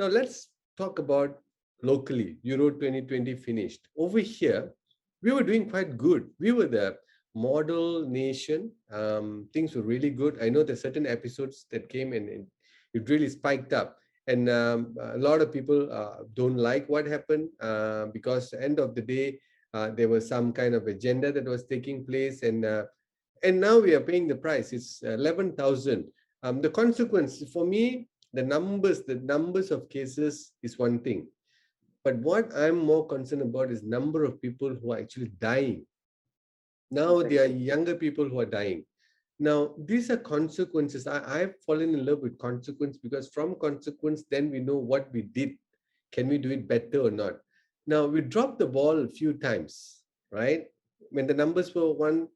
Now let's talk about locally. Euro 2020 finished. Over here, we were doing quite good. We were the model nation. Things were really good. I know there's certain episodes that came and it really spiked up. And a lot of people don't like what happened because at the end of the day, there was some kind of agenda that was taking place. And now we are paying the price. It's 11,000. The consequence for me, the numbers of cases is one thing. But what I'm more concerned about is number of people who are actually dying. Now there are younger people who are dying. Now, these are consequences. I've fallen in love with consequence because from consequence, then we know what we did. Can we do it better or not? Now, we dropped the ball a few times, right? When the numbers were one,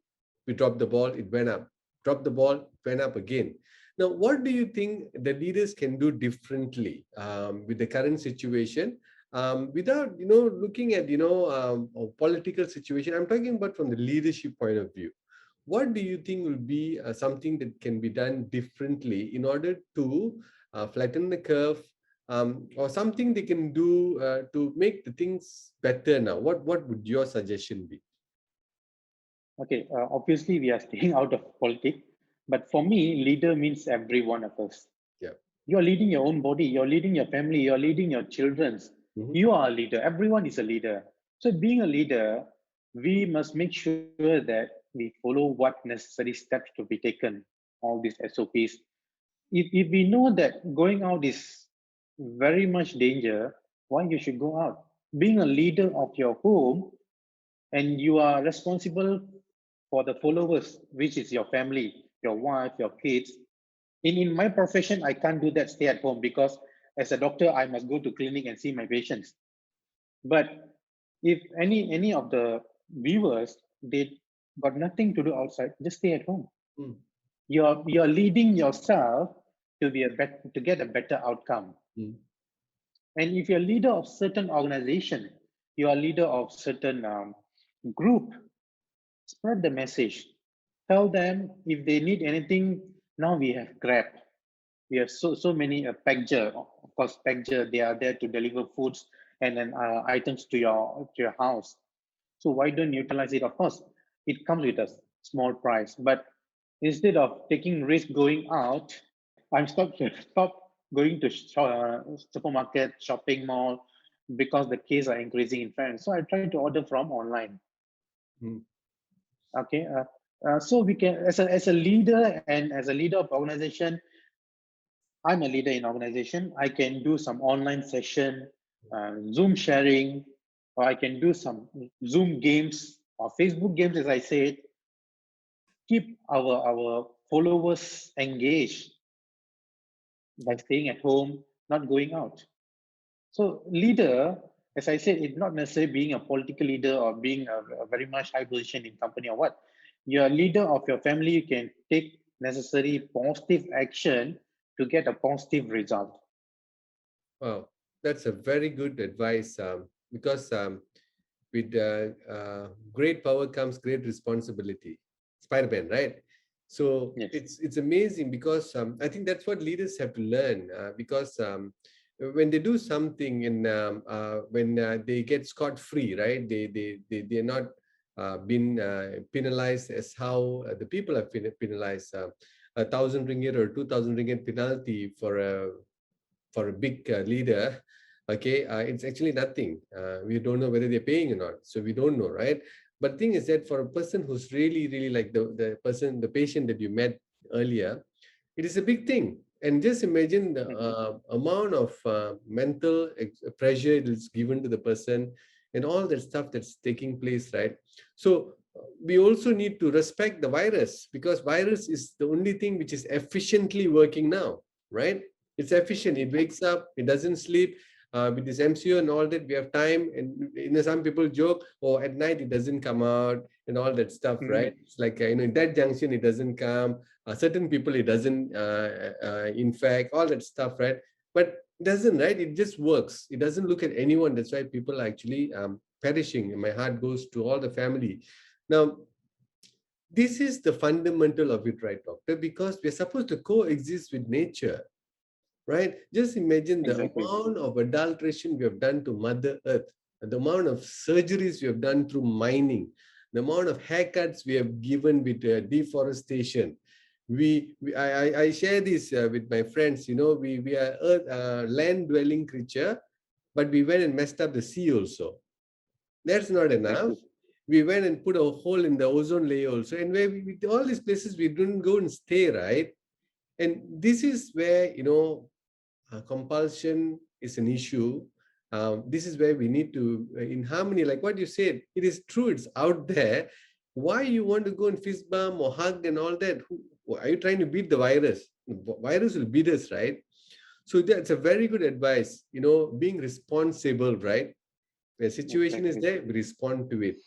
we dropped the ball, it went up. Dropped the ball, it went up again. Now, what do you think the leaders can do differently with the current situation without, looking at, a political situation? I'm talking about from the leadership point of view. What do you think will be something that can be done differently in order to flatten the curve or something they can do to make the things better now? What would your suggestion be? Okay, obviously we are staying out of politics, but for me, leader means every one of us. Yeah. You're leading your own body, you're leading your family, you're leading your children's. You are a leader. Everyone is a leader. So being a leader, we must make sure that we follow what necessary steps to be taken, all these SOPs. If we know that going out is very much danger, why you should go out? Being a leader of your home, and you are responsible for the followers, which is your family, your wife, your kids. In my profession, I can't do that, stay at home, because as a doctor, I must go to clinic and see my patients. But if any of the viewers, they got nothing to do outside, just stay at home. You're leading yourself to to get a better outcome. And if you're leader of certain organization, you are leader of certain group, spread the message. Tell them if they need anything. Now we have Grab. We have so many Pacger. Of course, Pacger, they are there to deliver foods and then items to your house. So why don't you utilize it? Of course, it comes with a small price, but instead of taking risk going out, I'm stop going to supermarket, shopping mall, because the cases are increasing in France. So I try to order from online. Okay, so we can, as a leader and as a leader of organization, I'm a leader in organization. I can do some online session, Zoom sharing, or I can do some Zoom games or Facebook games, as I said. Keep our followers engaged by staying at home, not going out. So leader, as I said, it's not necessarily being a political leader or being a very much high position in company or what. You're a leader of your family. You can take necessary positive action to get a positive result. Wow, that's a very good advice because with great power comes great responsibility. Spider-Man, right? So yes. it's amazing because I think that's what leaders have to learn because when they do something and when they get scot-free, right? They're not been penalized as how the people have been penalized. 1,000 ringgit or 2,000 ringgit penalty for a big leader, okay, it's actually nothing. We don't know whether they're paying or not, so we don't know, right? But the thing is that for a person who's really like the patient that you met earlier, it is a big thing. And just imagine the amount of mental pressure it is given to the person and all that stuff that's taking place, right? So we also need to respect the virus because virus is the only thing which is efficiently working now, right? It's efficient. It wakes up. It doesn't sleep. With this MCO and all that, we have time. And some people joke, "Oh, at night it doesn't come out," and all that stuff, right? It's like in that junction it doesn't come. Certain people it doesn't infect, all that stuff, right? But it doesn't, right? It just works. It doesn't look at anyone. That's why people are actually perishing. And my heart goes to all the family. Now, this is the fundamental of it, right, doctor? Because we're supposed to coexist with nature. right? Just imagine the Exactly. amount of adulteration we have done to Mother Earth, the amount of surgeries we have done through mining, the amount of haircuts we have given with deforestation. I share this with my friends. We are earth, land dwelling creature, but we went and messed up the sea also. That's not enough. Exactly. We went and put a hole in the ozone layer also. And where with all these places, we didn't go and stay, right? And this is where, compulsion is an issue. This is where we need to, in harmony, like what you said, it is true, it's out there. Why you want to go and fist bump or hug and all that? Are you trying to beat the virus? The virus will beat us, right? So that's a very good advice, being responsible, right? The situation is Exactly. there, we respond to it.